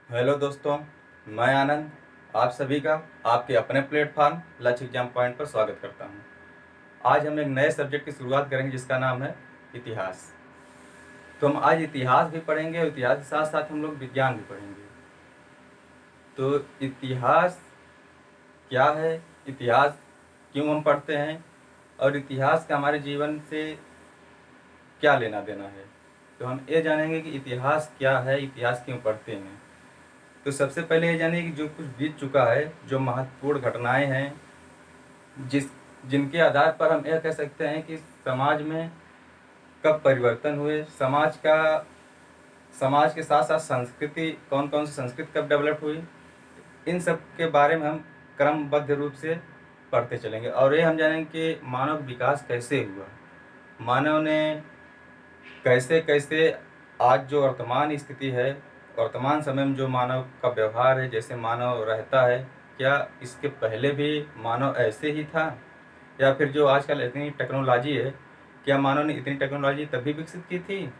Hello दोस्तों, मैं आनंद आप सभी का आपके अपने प्लेटफॉर्म लक्ष्य एग्जाम पॉइंट पर स्वागत करता हूं। आज हम एक नए सब्जेक्ट की शुरुआत करेंगे जिसका नाम है इतिहास। तो हम आज इतिहास भी पढ़ेंगे और इतिहास के साथ साथ हम लोग विज्ञान भी पढ़ेंगे। तो इतिहास क्या है, इतिहास क्यों हम पढ़ते हैं और इतिहास का हमारे जीवन से क्या लेना देना है। तो हम ये जानेंगे कि इतिहास क्या है, इतिहास क्यों पढ़ते हैं। तो सबसे पहले ये जानिए कि जो कुछ बीत चुका है, जो महत्वपूर्ण घटनाएं हैं, जिनके आधार पर हम यह कह सकते हैं कि समाज में कब परिवर्तन हुए, समाज के साथ साथ संस्कृति, कौन कौन सी संस्कृति कब डेवलप हुई, इन सब के बारे में हम क्रमबद्ध रूप से पढ़ते चलेंगे। और ये हम जानेंगे कि मानव विकास कैसे हुआ, मानव ने कैसे कैसे आज जो वर्तमान स्थिति है, वर्तमान समय में जो मानव का व्यवहार है, जैसे मानव रहता है, क्या इसके पहले भी मानव ऐसे ही था, या फिर जो आजकल इतनी टेक्नोलॉजी है, क्या मानव ने इतनी टेक्नोलॉजी तभी विकसित की थी,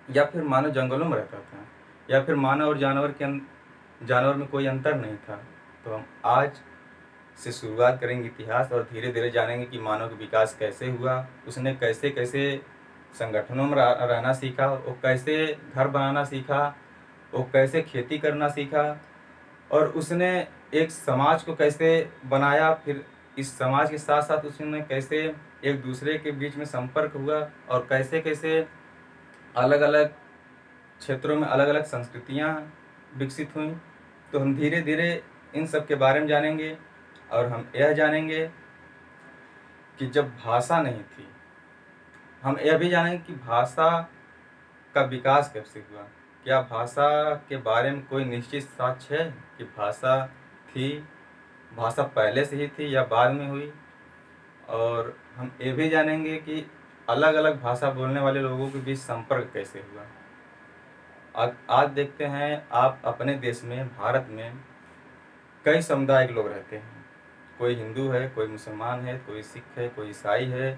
या फिर मानव जंगलों में रहता था, या फिर मानव और जानवर में कोई अंतर नहीं था। तो हम आज से शुरुआत करेंगे इतिहास और धीरे धीरे जानेंगे कि मानव का विकास कैसे हुआ, उसने कैसे कैसे संगठनों में रहना सीखा, वो कैसे घर बनाना सीखा, वो कैसे खेती करना सीखा, और उसने एक समाज को कैसे बनाया। फिर इस समाज के साथ साथ उसने कैसे एक दूसरे के बीच में संपर्क हुआ और कैसे कैसे अलग अलग क्षेत्रों में अलग अलग संस्कृतियाँ विकसित हुई। तो हम धीरे धीरे इन सब के बारे में जानेंगे। और हम यह जानेंगे कि जब भाषा नहीं थी, हम यह भी जानेंगे कि भाषा का विकास कब से हुआ। क्या भाषा के बारे में कोई निश्चित साक्ष्य है कि भाषा थी, भाषा पहले से ही थी या बाद में हुई। और हम ये भी जानेंगे कि अलग अलग भाषा बोलने वाले लोगों के बीच संपर्क कैसे हुआ। आज देखते हैं आप अपने देश में, भारत में कई समुदाय के लोग रहते हैं। कोई हिंदू है, कोई मुसलमान है, कोई सिख है, कोई ईसाई है,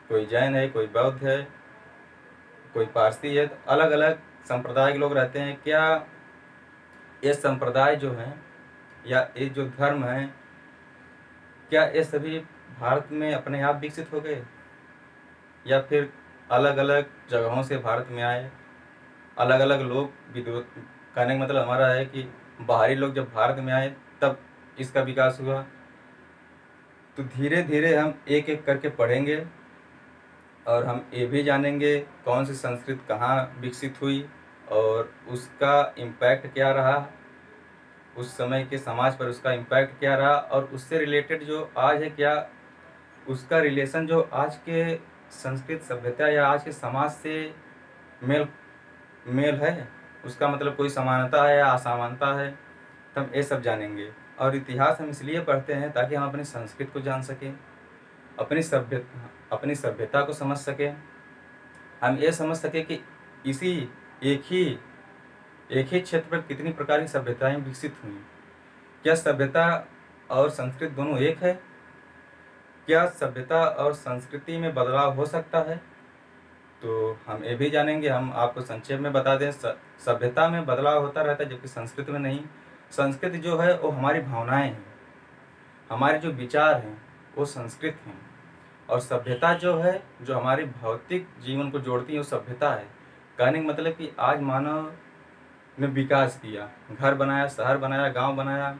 कोई जैन है, कोई बौद्ध है, कोई पारसी है। तो अलग अलग संप्रदाय के लोग रहते हैं। क्या ये संप्रदाय जो हैं या ये जो धर्म हैं, क्या ये सभी भारत में अपने आप विकसित हो गए, या फिर अलग अलग जगहों से भारत में आए, अलग अलग लोग विद्रोह। कहने का मतलब हमारा है कि बाहरी लोग जब भारत में आए तब इसका विकास हुआ। तो धीरे धीरे हम एक एक करके पढ़ेंगे और हम ये भी जानेंगे कौन सी संस्कृति कहाँ विकसित हुई और उसका इम्पैक्ट क्या रहा, उस समय के समाज पर उसका इम्पैक्ट क्या रहा, और उससे रिलेटेड जो आज है, क्या उसका रिलेशन जो आज के संस्कृत सभ्यता या आज के समाज से मेल मेल है, उसका मतलब कोई समानता है या असमानता है। तो हम ये सब जानेंगे। और इतिहास हम इसलिए पढ़ते हैं ताकि हम अपनी संस्कृति को जान सकें, अपनी सभ्यता को समझ सकें। हम ये समझ सकें कि इसी एक ही एक ही क्षेत्र पर कितनी प्रकार की सभ्यताएं विकसित हुई। क्या सभ्यता और संस्कृति दोनों एक है? क्या सभ्यता और संस्कृति में बदलाव हो सकता है? तो हम ये भी जानेंगे। हम आपको संक्षेप में बता दें, सभ्यता में बदलाव होता रहता है जबकि संस्कृति में नहीं। संस्कृति जो है वो हमारी भावनाएं हैं, हमारे जो विचार हैं वो संस्कृत हैं, और सभ्यता जो है, जो हमारी भौतिक जीवन को जोड़ती है, वो सभ्यता है। कहने का मतलब कि आज मानव ने विकास किया, घर बनाया, शहर बनाया, गांव बनाया,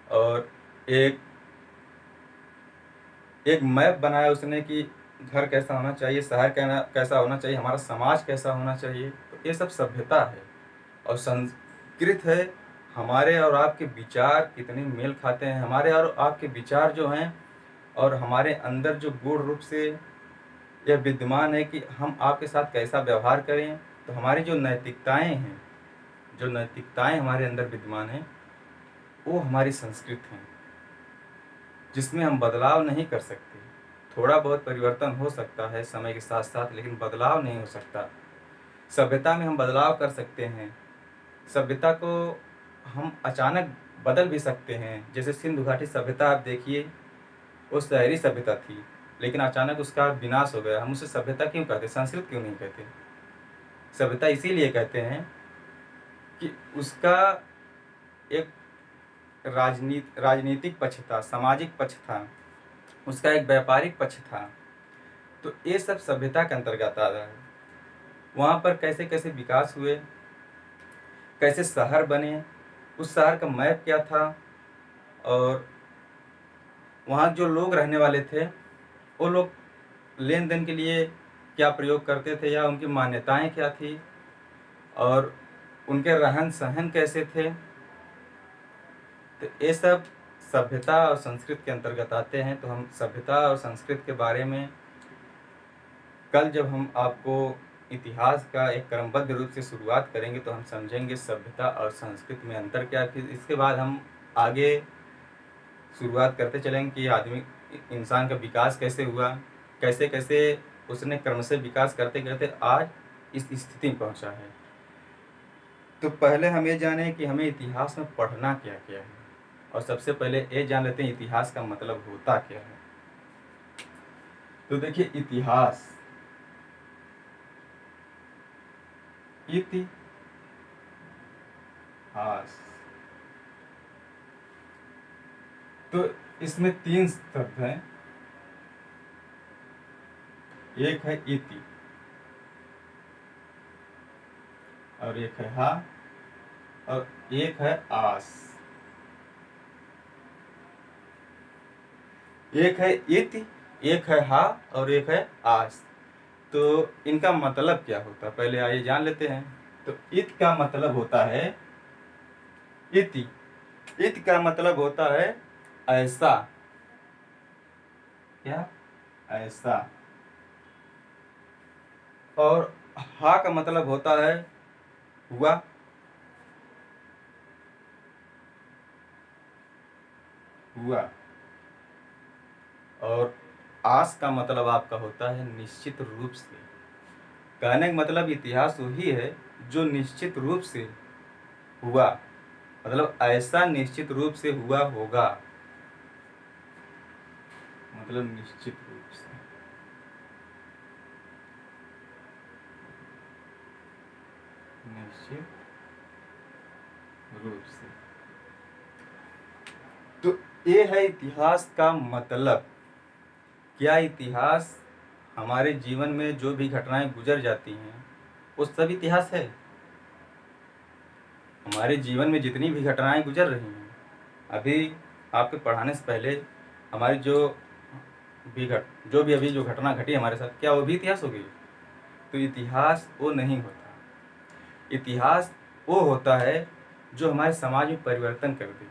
और एक एक मैप बनाया उसने कि घर कैसा होना चाहिए, शहर कैसा होना चाहिए, हमारा समाज कैसा होना चाहिए। तो ये सब सभ्यता है। और संस्कृत है हमारे और आपके विचार कितने मेल खाते हैं, हमारे और आपके विचार जो हैं और हमारे अंदर जो गूढ़ रूप से यह विद्यमान है कि हम आपके साथ कैसा व्यवहार करें। तो हमारी जो नैतिकताएं हैं, जो नैतिकताएं हमारे अंदर विद्यमान हैं, वो हमारी संस्कृत हैं, जिसमें हम बदलाव नहीं कर सकते। थोड़ा बहुत परिवर्तन हो सकता है समय के साथ साथ, लेकिन बदलाव नहीं हो सकता। सभ्यता में हम बदलाव कर सकते हैं, सभ्यता को हम अचानक बदल भी सकते हैं। जैसे सिंधु घाटी सभ्यता आप देखिए, वो शहरी सभ्यता थी, लेकिन अचानक उसका विनाश हो गया। हम उसे सभ्यता क्यों कहते, संस्कृत क्यों नहीं कहते? सभ्यता इसीलिए कहते हैं कि उसका एक राजनीतिक पक्ष था, सामाजिक पक्ष था, उसका एक व्यापारिक पक्ष था। तो ये सब सभ्यता के अंतर्गत आ रहा है। वहाँ पर कैसे कैसे विकास हुए, कैसे शहर बने, उस शहर का मैप क्या था, और वहाँ जो लोग रहने वाले थे वो लोग लेन देन के लिए क्या प्रयोग करते थे, या उनकी मान्यताएं क्या थी, और उनके रहन सहन कैसे थे। तो ये सब सभ्यता और संस्कृति के अंतर्गत आते हैं। तो हम सभ्यता और संस्कृति के बारे में कल जब हम आपको इतिहास का एक क्रमबद्ध रूप से शुरुआत करेंगे तो हम समझेंगे सभ्यता और संस्कृति में अंतर क्या। फिर इसके बाद हम आगे शुरुआत करते चलेंगे कि आदमी इंसान का विकास कैसे हुआ, कैसे कैसे उसने क्रमशः विकास करते करते आज इस स्थिति में पहुंचा है। तो पहले हम ये जानें कि हमें इतिहास में पढ़ना क्या क्या है, और सबसे पहले ये जान लेते हैं इतिहास का मतलब होता क्या है। तो देखिए इतिहास, तो इसमें 3 शब्द हैं। एक है इति, और एक है हा, और एक है आस। एक है इति, एक है हा, और एक है आस। तो इनका मतलब क्या होता है पहले आइए जान लेते हैं। तो इत का मतलब होता है इति। इत का मतलब होता है ऐसा, क्या, ऐसा। और हा का मतलब होता है हुआ, हुआ। और आस का मतलब आपका होता है निश्चित रूप से। कहने का मतलब इतिहास वही है जो निश्चित रूप से हुआ, मतलब ऐसा निश्चित रूप से हुआ होगा, मतलब निश्चित रूप से। निश्चित रूप से। तो ये है इतिहास का मतलब। क्या इतिहास हमारे जीवन में जो भी घटनाएं गुजर जाती हैं वो सब इतिहास है। हमारे जीवन में जितनी भी घटनाएं गुजर रही हैं, अभी आपके पढ़ाने से पहले हमारी जो भी अभी जो घटना घटी हमारे साथ, क्या वो भी इतिहास हो गई? तो इतिहास वो नहीं होता। इतिहास वो होता है जो हमारे समाज में परिवर्तन कर दे,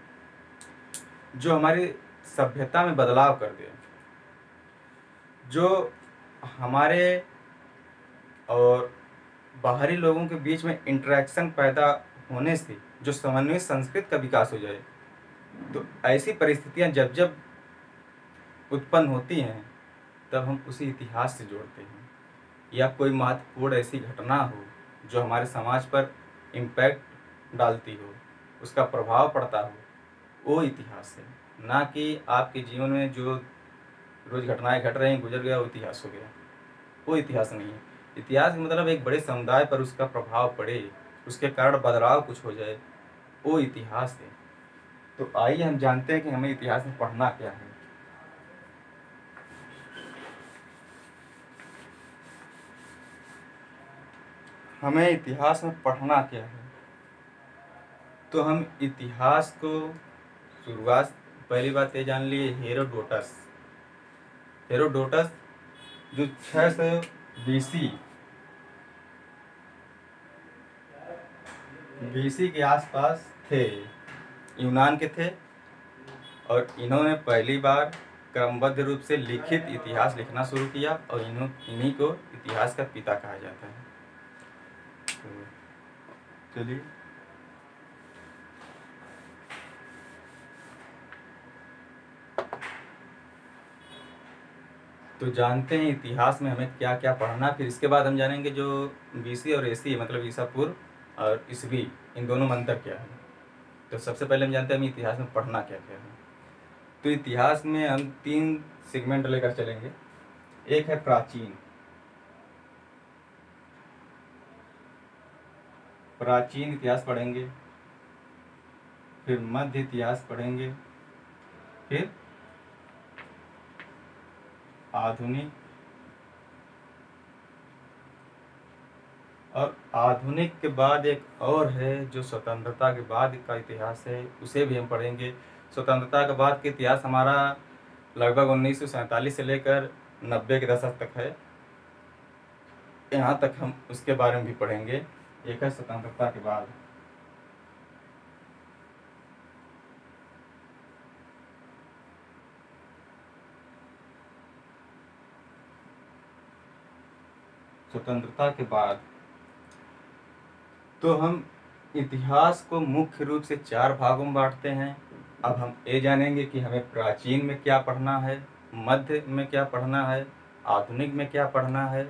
जो हमारी सभ्यता में बदलाव कर दे, जो हमारे और बाहरी लोगों के बीच में इंटरेक्शन पैदा होने से जो समन्वय संस्कृति का विकास हो जाए। तो ऐसी परिस्थितियां जब जब उत्पन्न होती हैं तब हम उसी इतिहास से जोड़ते हैं। या कोई महत्वपूर्ण ऐसी घटना हो जो हमारे समाज पर इम्पैक्ट डालती हो, उसका प्रभाव पड़ता हो, वो इतिहास है। ना कि आपके जीवन में जो रोज घटनाएं घट रही गुजर गया वो इतिहास हो गया, वो इतिहास नहीं है। इतिहास का मतलब एक बड़े समुदाय पर उसका प्रभाव पड़े, उसके कारण बदलाव कुछ हो जाए, वो इतिहास है। तो आइए हम जानते हैं कि हमें इतिहास में पढ़ना क्या है। हमें इतिहास में पढ़ना क्या है। तो हम इतिहास को शुरुआत, पहली बात ये जान लिए, हेरोडोटस जो 600 बीसी के आसपास थे, यूनान के थे। और इन्होंने पहली बार क्रमबद्ध रूप से लिखित इतिहास लिखना शुरू किया, और इन्हीं को इतिहास का पिता कहा जाता है। तो चलिए तो जानते हैं इतिहास में हमें क्या क्या पढ़ना। फिर इसके बाद हम जानेंगे जो बीसी और एसी मतलब ईसा पूर्व और ईसवी, इन दोनों में अंतर क्या है। तो सबसे पहले हम जानते हैं हमें इतिहास में पढ़ना क्या क्या है। तो इतिहास में हम 3 सेगमेंट लेकर चलेंगे। एक है प्राचीन, प्राचीन इतिहास पढ़ेंगे, फिर मध्य इतिहास पढ़ेंगे, फिर आधुनिक, और आधुनिक के बाद एक और है जो स्वतंत्रता के बाद का इतिहास है, उसे भी हम पढ़ेंगे। स्वतंत्रता के बाद का इतिहास हमारा लगभग 1947 से लेकर 90 के दशक तक है, यहाँ तक हम उसके बारे में भी पढ़ेंगे। एक है स्वतंत्रता के बाद। स्वतंत्रता के बाद तो हम इतिहास को मुख्य रूप से 4 भागों में बांटते हैं। अब हम ये जानेंगे कि हमें प्राचीन में क्या पढ़ना है, मध्य में क्या पढ़ना है, आधुनिक में क्या पढ़ना है,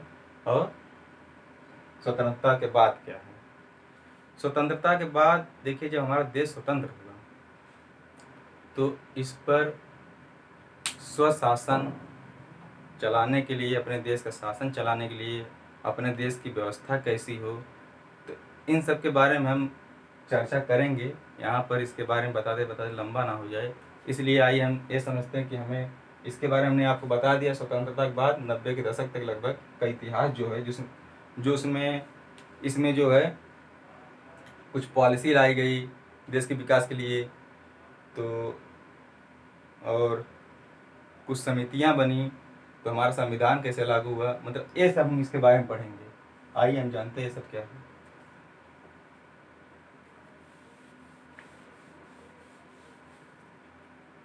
और स्वतंत्रता के बाद क्या है। स्वतंत्रता के बाद देखिए, जब हमारा देश स्वतंत्र हुआ तो इस पर स्वशासन चलाने के लिए, अपने देश का शासन चलाने के लिए, अपने देश की व्यवस्था कैसी हो, तो इन सब के बारे में हम चर्चा करेंगे। यहाँ पर इसके बारे में बताते बताते लंबा ना हो जाए, इसलिए आइए हम ये समझते हैं कि हमें इसके बारे में हमने आपको बता दिया। स्वतंत्रता के बाद 90 के दशक तक लगभग का इतिहास जो है, जो इसमें जो है कुछ पॉलिसी लाई गई देश के विकास के लिए, तो और कुछ समितियां बनी, तो हमारा संविधान कैसे लागू हुआ, मतलब ये सब हम इसके बारे में पढ़ेंगे। आइए हम जानते हैं ये सब क्या है।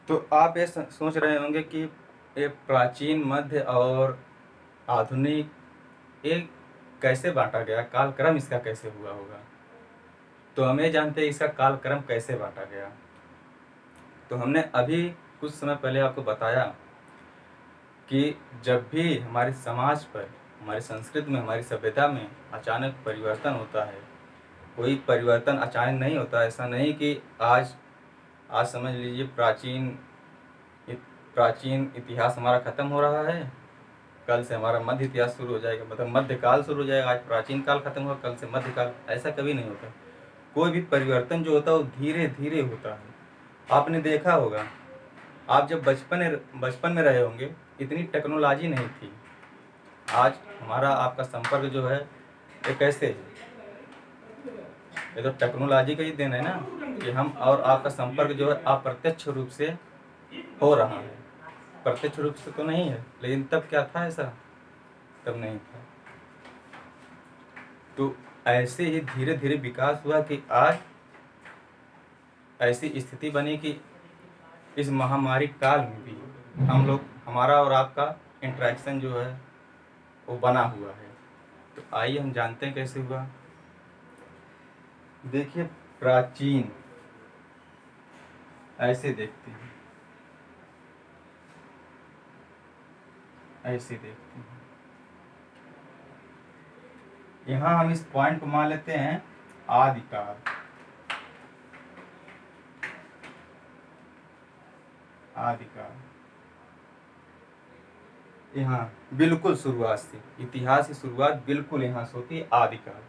तो आप ये सोच रहे होंगे कि ये प्राचीन, मध्य और आधुनिक ये कैसे बांटा गया, कालक्रम इसका कैसे हुआ होगा। तो हमें जानते हैं इसका कालक्रम कैसे बांटा गया। तो हमने अभी कुछ समय पहले आपको बताया कि जब भी हमारे समाज पर, हमारी संस्कृति में, हमारी सभ्यता में अचानक परिवर्तन होता है, कोई परिवर्तन अचानक नहीं होता। ऐसा नहीं कि आज समझ लीजिए प्राचीन इतिहास हमारा खत्म हो रहा है, कल से हमारा मध्य इतिहास शुरू हो जाएगा, मतलब मध्यकाल शुरू हो जाएगा। आज प्राचीन काल खत्म हुआ, कल से मध्यकाल, ऐसा कभी नहीं होता। कोई भी परिवर्तन जो होता है वो धीरे धीरे होता है। आपने देखा होगा, आप जब बचपन में रहे होंगे, इतनी टेक्नोलॉजी नहीं थी। आज हमारा आपका संपर्क जो है ये कैसे है, ये तो टेक्नोलॉजी का ही देन है ना, कि हम और आपका संपर्क जो है अप्रत्यक्ष रूप से हो रहा है। प्रत्यक्ष रूप से तो नहीं है, लेकिन तब क्या था, ऐसा तब नहीं था। तो ऐसे ही धीरे धीरे विकास हुआ कि आज ऐसी स्थिति बनी कि इस महामारी काल में भी हम लोग, हमारा और आपका इंटरेक्शन जो है वो बना हुआ है। तो आइए हम जानते हैं कैसे हुआ। देखिए, प्राचीन ऐसे देखते हैं, ऐसे देखते हैं। यहाँ हम इस पॉइंट को मान लेते हैं आदिकाल। आदिकाल यहाँ बिल्कुल शुरुआत से, इतिहास की शुरुआत बिल्कुल यहाँ से होती है, आदिकाल।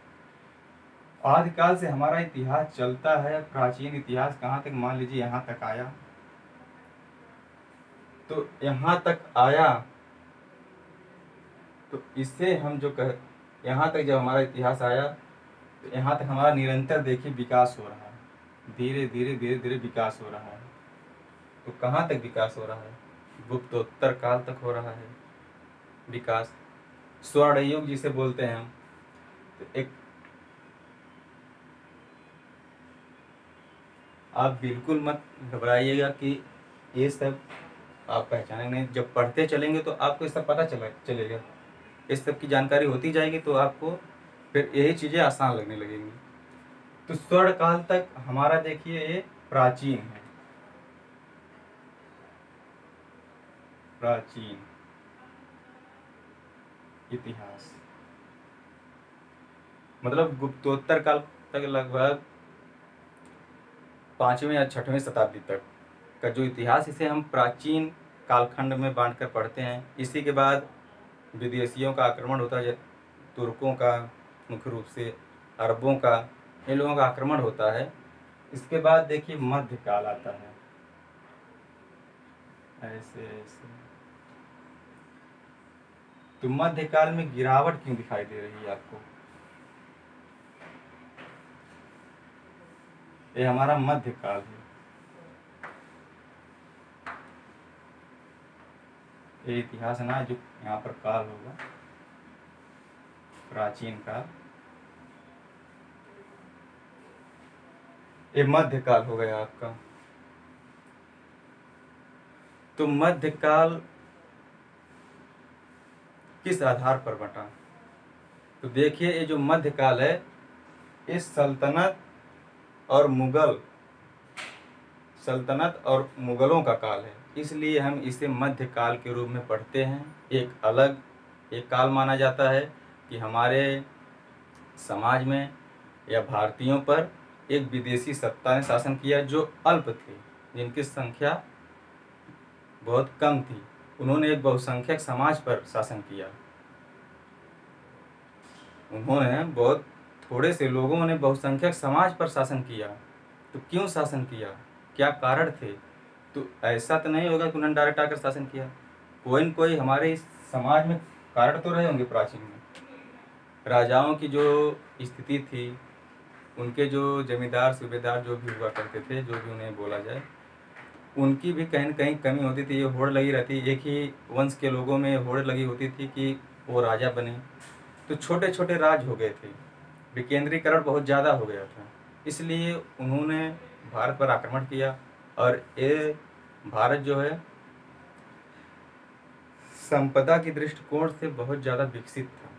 आदिकाल से हमारा इतिहास चलता है। प्राचीन इतिहास कहाँ तक, मान लीजिए यहाँ तक आया, तो यहाँ तक आया, तो इससे हम जो कह, यहाँ तक जब हमारा इतिहास आया तो यहाँ तक हमारा निरंतर देखिए विकास हो रहा है, धीरे धीरे विकास हो रहा है। तो कहाँ तक विकास हो रहा है, गुप्तोत्तर काल तक हो रहा है विकास, स्वर्ण युग जिसे बोलते हैं हम। तो एक, आप बिल्कुल मत घबराइएगा कि ये सब आप पहचानेंगे नहीं, जब पढ़ते चलेंगे तो आपको ये सब पता चलेगा, इस सब की जानकारी होती जाएगी, तो आपको फिर यही चीज़ें आसान लगने लगेंगी। तो स्वर्ण काल तक हमारा देखिए ये प्राचीन है, प्राचीन इतिहास, मतलब गुप्तोत्तर काल तक, लगभग 5वीं या 6वीं शताब्दी तक का जो इतिहास, इसे हम प्राचीन कालखंड में बांटकर पढ़ते हैं। इसी के बाद विदेशियों का आक्रमण होता है, तुर्कों का, मुख्य रूप से अरबों का, इन लोगों का आक्रमण होता है। इसके बाद देखिए मध्यकाल आता है, ऐसे ऐसे। तो मध्यकाल में गिरावट क्यों दिखाई दे रही है आपको? ये हमारा मध्यकाल है। ये इतिहास ना जो यहाँ पर काल होगा, प्राचीन काल, ये मध्यकाल हो गया आपका। तो मध्यकाल किस आधार पर बंटा? तो देखिए ये जो मध्यकाल है, इस सल्तनत और मुगलों का काल है, इसलिए हम इसे मध्यकाल के रूप में पढ़ते हैं। एक काल माना जाता है कि हमारे समाज में या भारतीयों पर एक विदेशी सत्ता ने शासन किया जो अल्प थे, जिनकी संख्या बहुत कम थी। उन्होंने एक बहुसंख्यक समाज पर शासन किया। उन्होंने बहुत थोड़े से लोगों ने बहुसंख्यक समाज पर शासन किया। तो क्यों शासन किया, क्या कारण थे? तो ऐसा तो नहीं होगा कि उन्होंने डायरेक्ट आकर शासन किया, कोई न कोई हमारे इस समाज में कारण तो रहे होंगे। प्राचीन में राजाओं की जो स्थिति थी, उनके जो जमींदार सूबेदार जो भी हुआ करते थे, जो भी उन्हें बोला जाए, उनकी भी कहीं न कहीं कमी होती थी। ये होड़ लगी रहती, एक ही वंश के लोगों में होड़ लगी होती थी कि वो राजा बने। तो छोटे छोटे राज हो गए थे, विकेंद्रीकरण बहुत ज़्यादा हो गया था, इसलिए उन्होंने भारत पर आक्रमण किया। और ये भारत जो है संपदा की दृष्टिकोण से बहुत ज़्यादा विकसित था,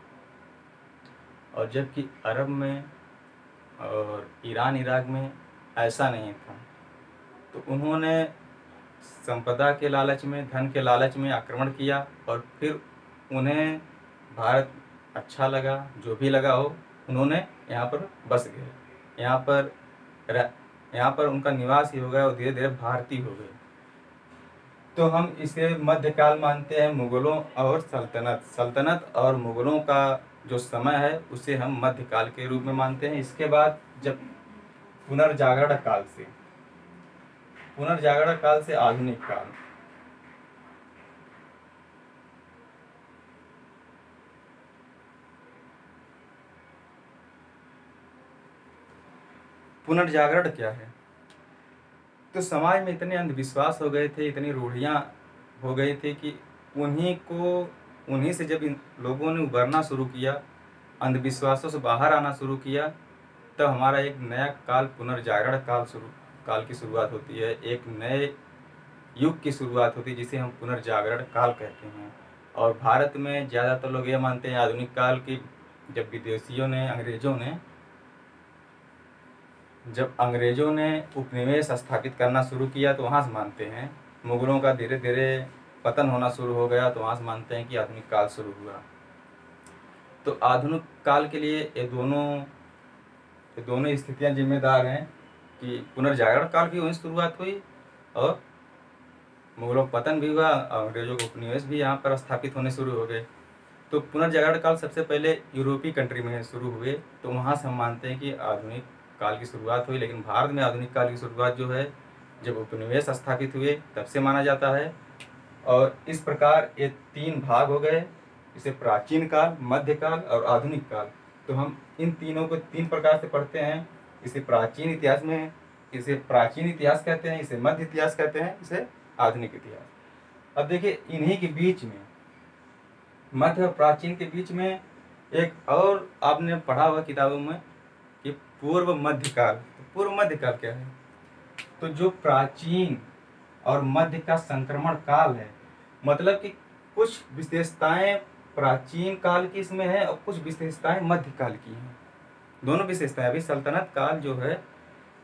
और जबकि अरब में और ईरान इराक में ऐसा नहीं था। तो उन्होंने संपदा के लालच में, धन के लालच में आक्रमण किया, और फिर उन्हें भारत अच्छा लगा, जो भी लगा हो, उन्होंने यहाँ पर बस गए। यहाँ पर उनका निवास ही हो गया और धीरे धीरे भारतीय हो गए। तो हम इसे मध्यकाल मानते हैं। मुगलों और सल्तनत और मुगलों का जो समय है उसे हम मध्यकाल के रूप में मानते हैं। इसके बाद जब पुनर्जागरण काल से आधुनिक काल, पुनर्जागरण क्या है? तो समाज में इतने अंधविश्वास हो गए थे, इतनी रूढ़ियाँ हो गई थी कि उन्हीं से जब इन लोगों ने उभरना शुरू किया, अंधविश्वासों से बाहर आना शुरू किया, तब हमारा एक नया काल, पुनर्जागरण काल की शुरुआत होती है। एक नए युग की शुरुआत होती है जिसे हम पुनर्जागरण काल कहते हैं। और भारत में ज़्यादातर लोग ये मानते हैं आधुनिक काल की, जब अंग्रेज़ों ने उपनिवेश स्थापित करना शुरू किया तो वहाँ से मानते हैं। मुगलों का धीरे धीरे पतन होना शुरू हो गया तो वहाँ से मानते हैं कि आधुनिक काल शुरू हुआ। तो आधुनिक काल के लिए ये दोनों स्थितियाँ जिम्मेदार हैं कि पुनर्जागरण काल भी वहीं शुरुआत हुई और मुगलों का पतन भी हुआ, अंग्रेज़ों के उपनिवेश भी यहाँ पर स्थापित होने शुरू हो गए। तो पुनर्जागरण काल सबसे पहले यूरोपीय कंट्री में शुरू हुए, तो वहाँ से हम मानते हैं कि आधुनिक काल की शुरुआत हुई। लेकिन भारत में आधुनिक काल की शुरुआत जो है जब उपनिवेश स्थापित हुए तब से माना जाता है। और इस प्रकार ये 3 भाग हो गए, इसे प्राचीन काल, मध्यकाल और आधुनिक काल। तो हम इन तीनों को 3 प्रकार से पढ़ते हैं। इसे प्राचीन इतिहास कहते हैं, इसे मध्य इतिहास कहते हैं, इसे आधुनिक इतिहास। अब देखिए इन्हीं के बीच में, मध्य और प्राचीन के बीच में एक और आपने पढ़ा हुआ किताबों में कि पूर्व मध्यकाल। तो पूर्व मध्यकाल क्या है? तो जो प्राचीन और मध्य का संक्रमण काल है, मतलब कि कुछ विशेषताएं प्राचीन काल की इसमें है और कुछ विशेषताएं मध्यकाल की हैं। दोनों विशेषताएं। अभी सल्तनत काल जो है,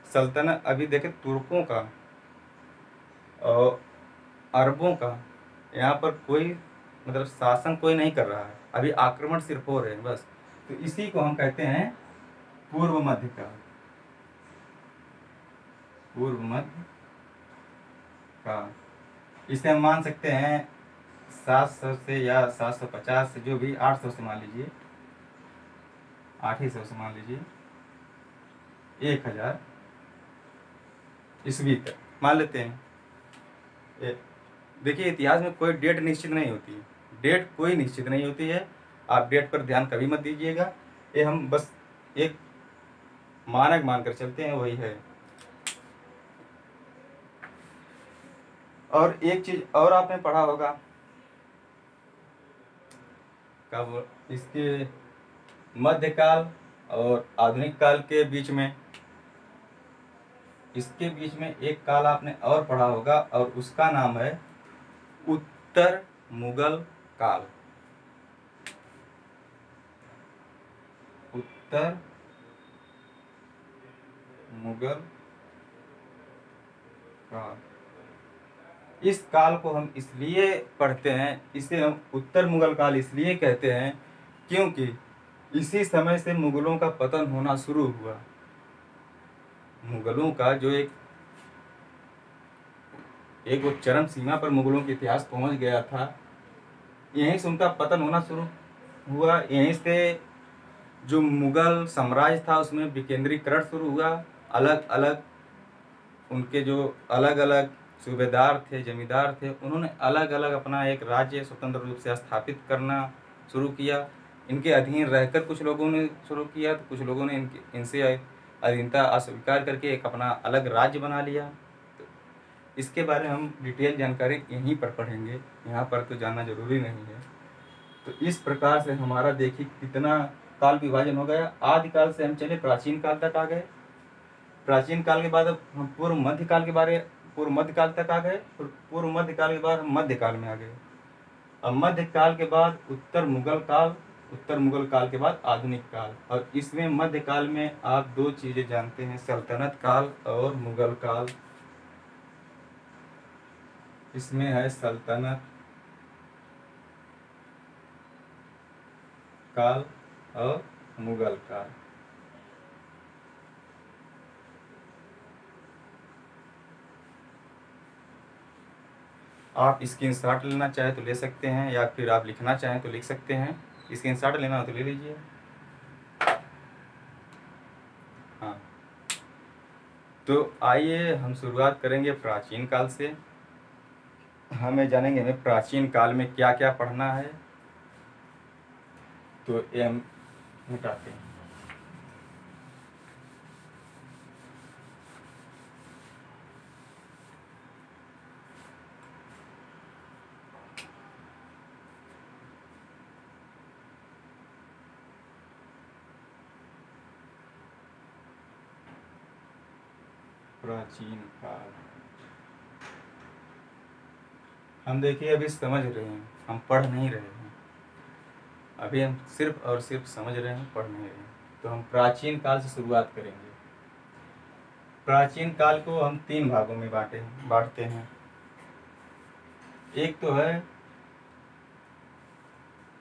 अभी देखे तुर्कों का और अरबों का यहाँ पर कोई मतलब शासन कोई नहीं कर रहा है, अभी आक्रमण सिर्फ हो रहे हैं बस। तो इसी को हम कहते हैं पूर्व मध्य काल। पूर्व मध्य काल इसे हम मान सकते हैं 700 से या 750 से, जो भी 800 से मान लीजिए, 800 से मान लीजिए, 1000 ईस्वी तक मान लेते हैं। देखिए इतिहास में कोई डेट निश्चित नहीं होती है, डेट कोई निश्चित नहीं होती है, आप डेट पर ध्यान कभी मत दीजिएगा, ये हम बस एक मानक मानकर चलते हैं, वही है। और एक चीज और आपने पढ़ा होगा, कब इसके मध्यकाल और आधुनिक काल के बीच में, इसके बीच में एक काल आपने और पढ़ा होगा और उसका नाम है उत्तर मुगल काल। उत्तर मुगल काल, इस काल को हम इसलिए पढ़ते हैं, इसे हम उत्तर मुगल काल इसलिए कहते हैं क्योंकि इसी समय से मुगलों का पतन होना शुरू हुआ। मुगलों का जो एक वो चरम सीमा पर मुगलों का इतिहास पहुंच गया था, यहीं से उनका पतन होना शुरू हुआ। यहीं से जो मुगल साम्राज्य था उसमें विकेंद्रीकरण शुरू हुआ। अलग अलग उनके जो अलग अलग सूबेदार थे, जमींदार थे, उन्होंने अलग अलग अपना एक राज्य स्वतंत्र रूप से स्थापित करना शुरू किया। इनके अधीन रहकर कुछ लोगों ने शुरू किया, तो कुछ लोगों ने इनसे अधीनता अस्वीकार करके एक अपना अलग राज्य बना लिया। तो इसके बारे में हम डिटेल जानकारी यहीं पर पढ़ेंगे, यहाँ पर तो जानना जरूरी नहीं है। तो इस प्रकार से हमारा देखिए कितना काल विभाजन हो गया। आदिकाल से हम चले प्राचीन काल तक आ गए, प्राचीन काल के बाद अब हम पूर्व मध्यकाल तक आ गए, पूर्व मध्यकाल के बाद हम मध्यकाल में आ गए। अब मध्यकाल के बाद उत्तर मुगल काल, उत्तर मुगल काल के बाद आधुनिक काल। और इसमें मध्यकाल में आप दो चीजें जानते हैं, सल्तनत काल और मुगल काल। इसमें है सल्तनत काल और मुगल काल। आप स्क्रीनशॉट लेना चाहे तो ले सकते हैं, या फिर आप लिखना चाहें तो लिख सकते हैं। स्क्रीनशॉट लेना हो तो ले लीजिए। हाँ, तो आइए हम शुरुआत करेंगे प्राचीन काल से। हमें जानेंगे हमें प्राचीन काल में क्या क्या पढ़ना है। तो ये हम मिटाते हैं। प्राचीन काल हम देखिए अभी समझ रहे हैं, हम पढ़ नहीं रहे हैं। अभी हम सिर्फ और सिर्फ समझ रहे हैं, पढ़ नहीं रहे हैं। तो हम प्राचीन काल से शुरुआत करेंगे। प्राचीन काल को हम 3 भागों में बांटते हैं। एक तो है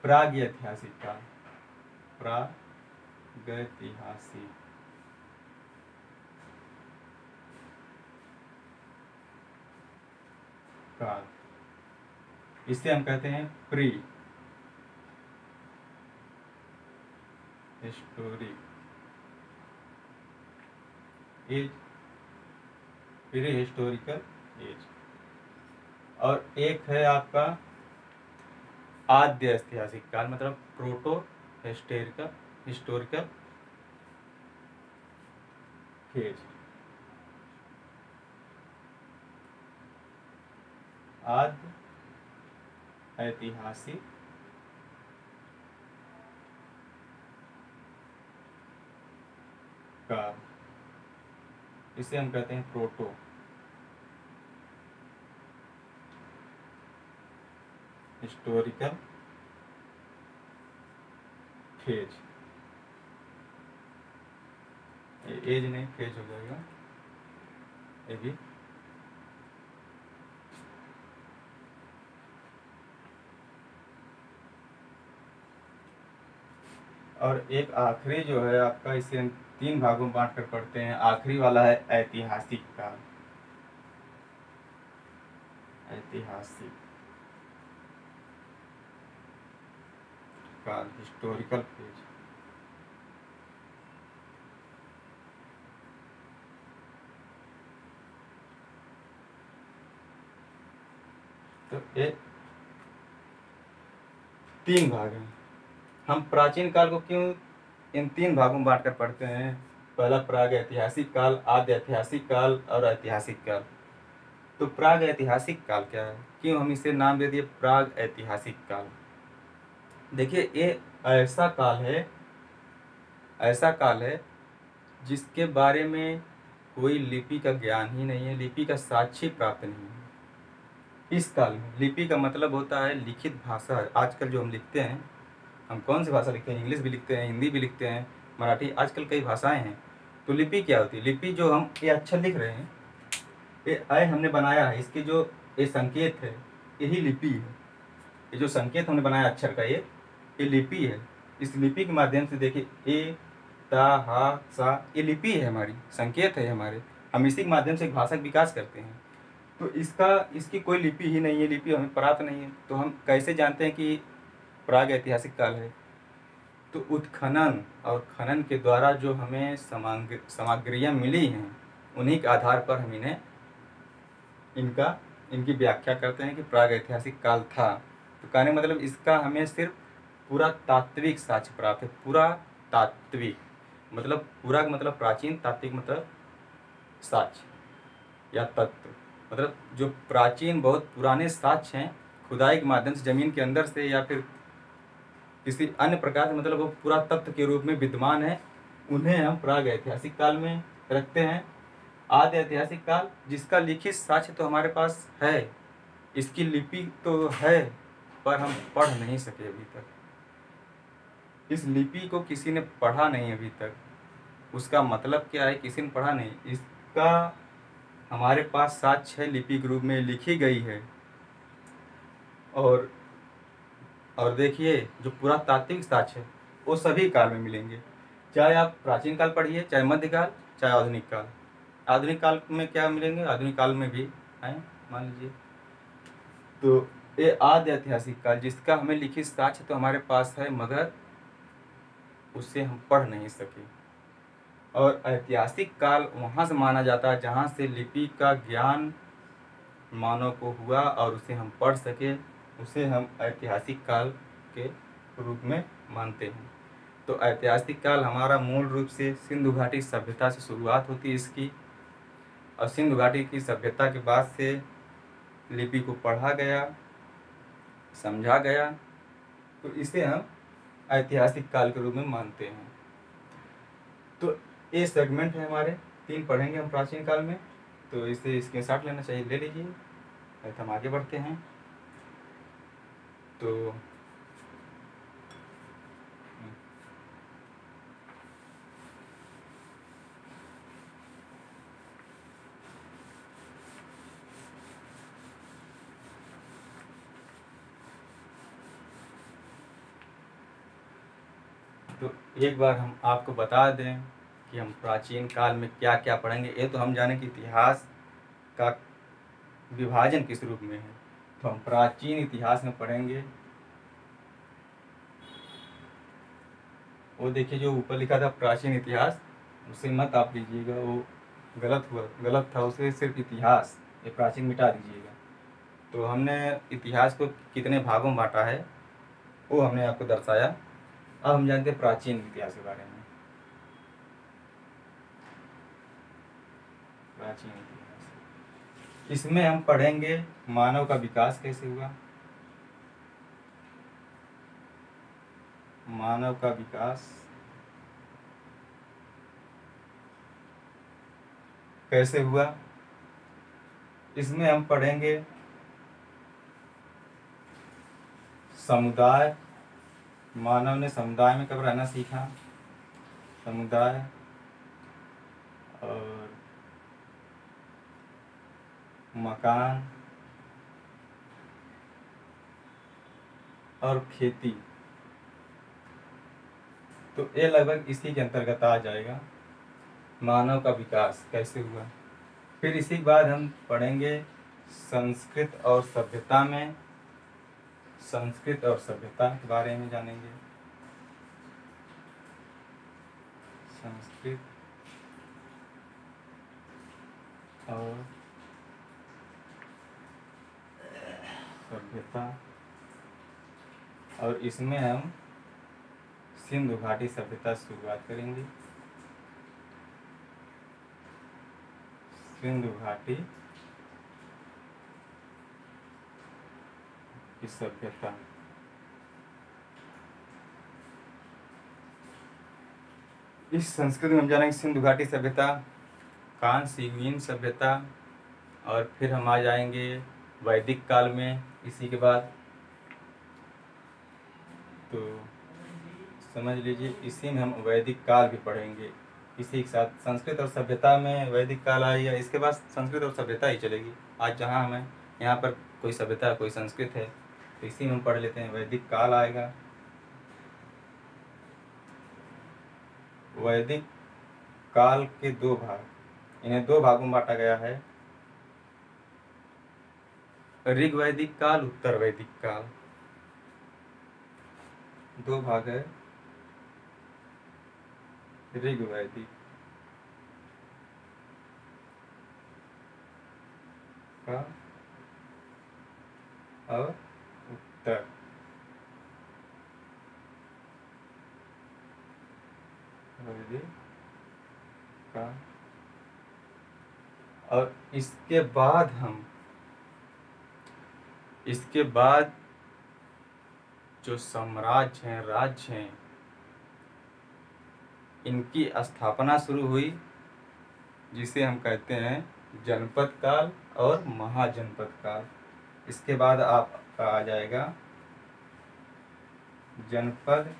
प्रागैतिहासिक काल, प्रागैतिहासिक काल, इसे हम कहते हैं prehistoric age, prehistorical age. और एक है आपका आद्य ऐतिहासिक काल, मतलब प्रोटो हिस्टोरिकल फेज। आद्य ऐतिहासिक काल, इसे हम कहते हैं प्रोटो हिस्टोरिकल फेज। एज नहीं, फेज हो जाएगा ये भी। और एक आखिरी जो है आपका, इसे हम 3 भागों में बांट कर पढ़ते हैं। आखिरी वाला है ऐतिहासिक काल, ऐतिहासिक काल, हिस्टोरिकल फेज। तो ये 3 भाग हैं। हम प्राचीन काल को क्यों इन 3 भागों में बांट कर पढ़ते हैं? पहला प्राग ऐतिहासिक काल, आद्य ऐतिहासिक काल और ऐतिहासिक काल। तो प्राग ऐतिहासिक काल क्या है, क्यों हम इसे नाम दे दिए प्राग ऐतिहासिक काल? देखिए, ये ऐसा काल है जिसके बारे में कोई लिपि का ज्ञान ही नहीं है, लिपि का साक्ष्य प्राप्त नहीं है। इस काल में लिपि का मतलब होता है लिखित भाषा। आजकल जो हम लिखते हैं, हम कौन सी भाषा लिखते हैं? इंग्लिश भी लिखते हैं, हिंदी भी लिखते हैं, मराठी, आजकल कई भाषाएं हैं। तो लिपि क्या होती है? लिपि जो हम ये अक्षर लिख रहे हैं, ये अय हमने बनाया है, इसके जो ये संकेत है यही लिपि है। ये जो संकेत हमने बनाया अक्षर का, ये लिपि है। इस लिपि के माध्यम से देखिए, ए ता हा सा, ये लिपि है हमारी, संकेत है हमारे। हम इसी के माध्यम से एक भाषा का विकास करते हैं। तो इसकी कोई लिपि ही नहीं है, लिपि हमें प्राप्त नहीं है। तो हम कैसे जानते हैं कि प्राग ऐतिहासिक काल है? तो उत्खनन और खनन के द्वारा जो हमें सामग्रियाँ मिली हैं, उन्हीं के आधार पर हम इनकी व्याख्या करते हैं कि प्राग ऐतिहासिक काल था। तो कहने मतलब इसका हमें सिर्फ पूरा तात्विक साक्ष्य प्राप्त है। पूरा तात्विक मतलब, पूरा मतलब प्राचीन, तात्विक मतलब साक्ष्य या तत्व। मतलब जो प्राचीन बहुत पुराने साक्ष्य हैं, खुदाई के माध्यम से ज़मीन के अंदर से या फिर किसी अन्य प्रकार से, मतलब वो पूरा तत्व के रूप में विद्यमान है, उन्हें हम प्राग ऐतिहासिक काल में रखते हैं। आदि ऐतिहासिक काल, जिसका लिखित साक्ष्य तो हमारे पास है, इसकी लिपि तो है, पर हम पढ़ नहीं सके अभी तक। इस लिपि को किसी ने पढ़ा नहीं अभी तक। उसका मतलब क्या है? किसी ने पढ़ा नहीं। इसका हमारे पास साक्ष्य है, लिपि के रूप में लिखी गई है। और देखिए, जो पूरा तात्विक साक्ष्य है वो सभी काल में मिलेंगे, चाहे आप प्राचीन काल पढ़िए, चाहे मध्यकाल, चाहे आधुनिक काल। आधुनिक काल में क्या मिलेंगे? आधुनिक काल में भी हैं, मान लीजिए। तो ये आद्य ऐतिहासिक काल, जिसका हमें लिखित साक्ष्य तो हमारे पास है, मगर उससे हम पढ़ नहीं सके। और ऐतिहासिक काल वहाँ से माना जाता है जहाँ से लिपि का ज्ञान मानव को हुआ और उसे हम पढ़ सके, उसे हम ऐतिहासिक काल के रूप में मानते हैं। तो ऐतिहासिक काल हमारा मूल रूप से सिंधु घाटी सभ्यता से शुरुआत होती है इसकी, और सिंधु घाटी की सभ्यता के बाद से लिपि को पढ़ा गया, समझा गया, तो इसे हम ऐतिहासिक काल के रूप में मानते हैं। तो ये सेगमेंट है हमारे, 3 पढ़ेंगे हम प्राचीन काल में। तो इसे स्क्रीनशॉट लेना चाहिए, ले लीजिए। नहीं तो हम आगे बढ़ते हैं। तो एक बार हम आपको बता दें कि हम प्राचीन काल में क्या क्या पढ़ेंगे। ये तो हम जाने कि इतिहास का विभाजन किस रूप में है, तो हम प्राचीन इतिहास में पढ़ेंगे। वो देखिए, जो ऊपर लिखा था प्राचीन इतिहास, उसे मत आप लीजिएगा, वो गलत था। उसे सिर्फ इतिहास, ये प्राचीन मिटा दीजिएगा। तो हमने इतिहास को कितने भागों में बांटा है वो हमने आपको दर्शाया। अब हम जानते हैं प्राचीन इतिहास के बारे में। प्राचीन इतिहास, इसमें हम पढ़ेंगे मानव का विकास कैसे हुआ, मानव का विकास कैसे हुआ। इसमें हम पढ़ेंगे समुदाय, मानव ने समुदाय में कब रहना सीखा, समुदाय और मकान और खेती। तो ये लगभग इसी के अंतर्गत आ जाएगा, मानव का विकास कैसे हुआ। फिर इसी के बाद हम पढ़ेंगे संस्कृत और सभ्यता में, संस्कृत और सभ्यता के बारे में जानेंगे। संस्कृत और सभ्यता, और इसमें हम सिंधु घाटी सभ्यता से शुरुआत करेंगे। सिंधु घाटी की सभ्यता। इस संस्कृत में हम जानेंगे सिंधु घाटी सभ्यता, कांस्य युगीन सभ्यता, और फिर हम आ जाएंगे वैदिक काल में इसी के बाद। तो समझ लीजिए इसी में हम वैदिक काल भी पढ़ेंगे। इसी के साथ संस्कृत और सभ्यता में वैदिक काल आएगा, इसके बाद संस्कृत और सभ्यता ही चलेगी। आज जहाँ हमें यहाँ पर कोई सभ्यता कोई संस्कृत है, तो इसी में हम पढ़ लेते हैं। वैदिक काल आएगा। वैदिक काल के दो भाग, इन्हें दो भागों में बांटा गया है, ऋग वैदिक काल, उत्तर वैदिक काल। दो भाग है, ऋग वैदिक का और उत्तर वैदिक का। और इसके बाद जो साम्राज्य हैं, राज्य हैं, इनकी स्थापना शुरू हुई, जिसे हम कहते हैं जनपद काल और महाजनपद काल। इसके बाद आपका आ जाएगा जनपद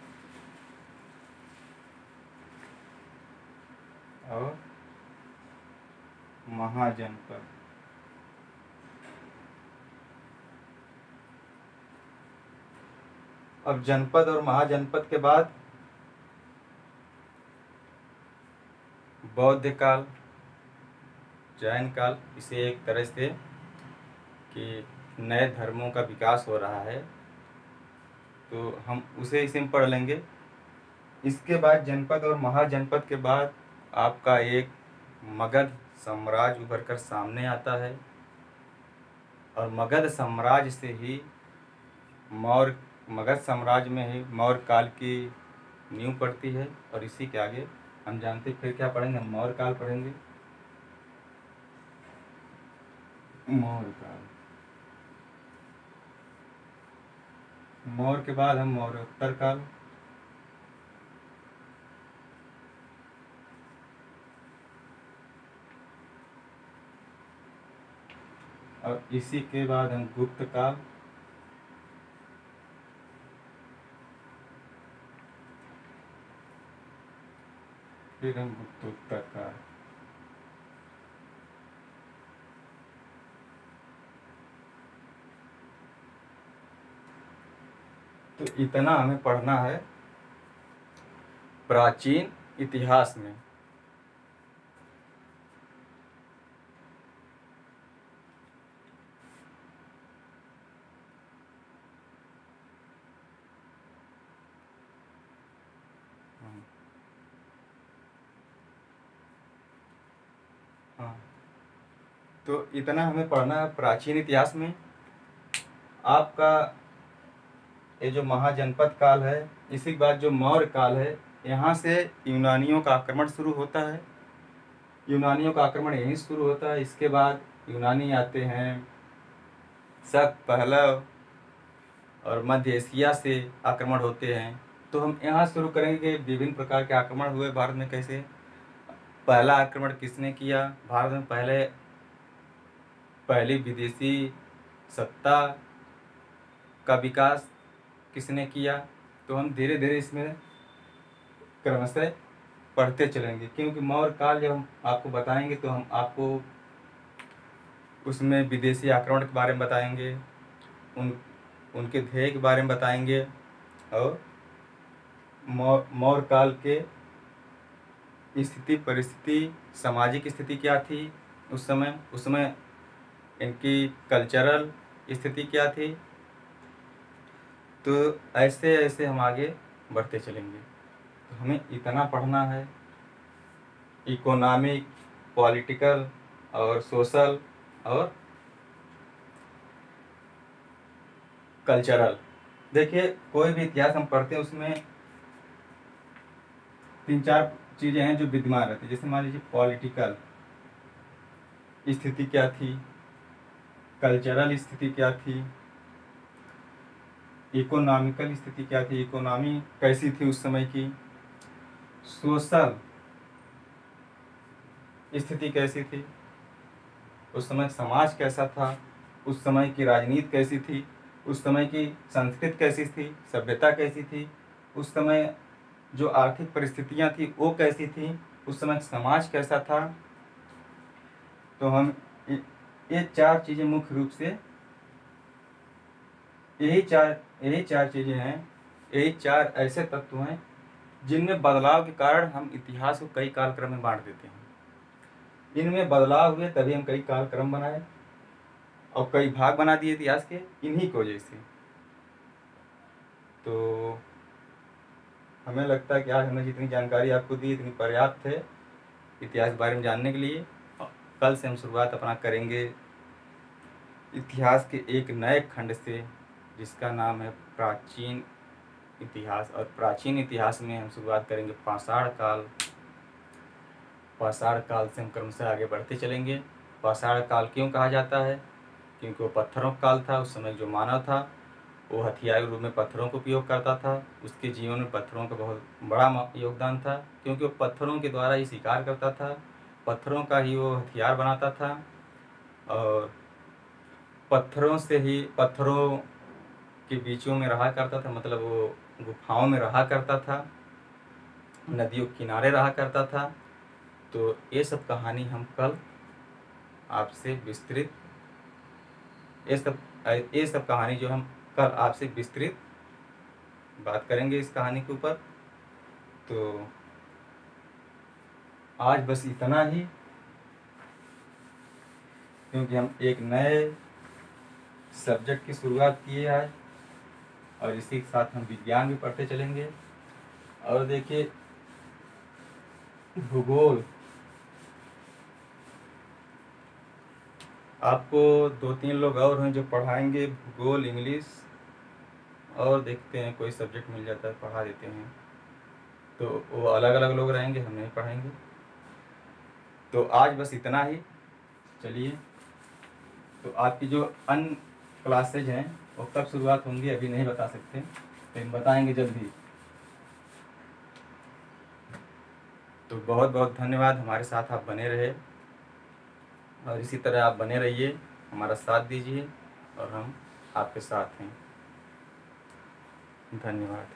और महाजनपद। अब जनपद और महाजनपद के बाद बौद्ध काल, जैन काल। इसे एक तरह से कि नए धर्मों का विकास हो रहा है, तो हम उसे इसी में पढ़ लेंगे। इसके बाद जनपद और महाजनपद के बाद आपका एक मगध साम्राज्य उभर कर सामने आता है, और मगध साम्राज्य से ही मगध साम्राज्य में ही मौर्य काल की नींव पड़ती है। और इसी के आगे हम जानते फिर क्या पढ़ेंगे, हम मौर्य काल पढ़ेंगे। मौर्य काल, मौर्य के बाद हम मौर्योत्तर काल, और इसी के बाद हम गुप्त काल, फिर हम गुप्तोत्तर काल। तो इतना हमें पढ़ना है प्राचीन इतिहास में। हाँ, तो इतना हमें पढ़ना है प्राचीन इतिहास में। आपका ये जो महाजनपद काल है, इसी के बाद जो मौर्य काल है, यहाँ से यूनानियों का आक्रमण शुरू होता है। यूनानियों का आक्रमण यहीं शुरू होता है। इसके बाद यूनानी आते हैं, शक, पहलव और मध्य एशिया से आक्रमण होते हैं। तो हम यहाँ शुरू करेंगे कि विभिन्न प्रकार के आक्रमण हुए भारत में कैसे। पहला आक्रमण किसने किया भारत में, पहली विदेशी सत्ता का विकास किसने किया। तो हम धीरे धीरे इसमें क्रमशः पढ़ते चलेंगे, क्योंकि मौर्य काल जब हम आपको बताएंगे तो हम आपको उसमें विदेशी आक्रमण के बारे में बताएंगे, उनके ध्येय के बारे में बताएंगे, और मौर्य काल के स्थिति, परिस्थिति, सामाजिक स्थिति क्या थी उस समय इनकी कल्चरल स्थिति क्या थी। तो ऐसे ऐसे हम आगे बढ़ते चलेंगे। तो हमें इतना पढ़ना है, इकोनॉमिक, पॉलिटिकल और सोशल और कल्चरल। देखिए कोई भी इतिहास हम पढ़ते हैं उसमें 3-4 चीज़ें हैं जो विद्यमान रहती है। जैसे मान लीजिए पॉलिटिकल स्थिति क्या थी, कल्चरल स्थिति क्या थी, इकोनॉमिकल स्थिति क्या थी, इकोनॉमी कैसी थी उस समय की, सोशल स्थिति कैसी थी, उस समय समाज कैसा था, उस समय की राजनीति कैसी थी, उस समय की संस्कृति कैसी थी, सभ्यता कैसी थी, उस समय जो आर्थिक परिस्थितियाँ थी वो कैसी थी, उस समय समाज कैसा था। तो हम ये 4 चीज़ें मुख्य रूप से यही चार चीज़ें हैं, यही 4 ऐसे तत्व हैं जिनमें बदलाव के कारण हम इतिहास को कई कालक्रम में बांट देते हैं। इनमें बदलाव हुए तभी हम कई कालक्रम बनाए और कई भाग बना दिए इतिहास के इन्हीं की वजह से। तो हमें लगता है कि आज हमने जितनी जानकारी आपको दी इतनी पर्याप्त है इतिहास के बारे में जानने के लिए। कल से हम शुरुआत अपना करेंगे इतिहास के एक नए खंड से जिसका नाम है प्राचीन इतिहास। और प्राचीन इतिहास में हम शुरुआत करेंगे पाषाण काल। पाषाण काल से हम क्रमशः आगे बढ़ते चलेंगे। पाषाण काल क्यों कहा जाता है? क्योंकि वो पत्थरों का काल था। उस समय जो मानव था वो हथियार के रूप में पत्थरों को उपयोग करता था। उसके जीवन में पत्थरों का बहुत बड़ा योगदान था, क्योंकि वो पत्थरों के द्वारा ही शिकार करता था, पत्थरों का ही वो हथियार बनाता था और पत्थरों के बीचों में रहा करता था। मतलब वो गुफाओं में रहा करता था, नदियों के किनारे रहा करता था। तो ये सब कहानी हम कल आपसे विस्तृत ये सब कहानी जो हम कल आपसे विस्तृत बात करेंगे इस कहानी के ऊपर। तो आज बस इतना ही, क्योंकि हम एक नए सब्जेक्ट की शुरुआत किए आज और इसी के साथ हम विज्ञान भी पढ़ते चलेंगे। और देखिए भूगोल आपको 2-3 लोग और हैं जो पढ़ाएंगे भूगोल, इंग्लिश, और देखते हैं कोई सब्जेक्ट मिल जाता है पढ़ा देते हैं। तो वो अलग अलग लोग रहेंगे, हम नहीं पढ़ाएंगे। तो आज बस इतना ही। चलिए, तो आपकी जो अन्य क्लासेज हैं वो कब शुरुआत होंगी अभी नहीं बता सकते, लेकिन बताएंगे जल्दी। तो बहुत बहुत धन्यवाद, हमारे साथ आप बने रहे और इसी तरह आप बने रहिए, हमारा साथ दीजिए और हम आपके साथ हैं। धन्यवाद।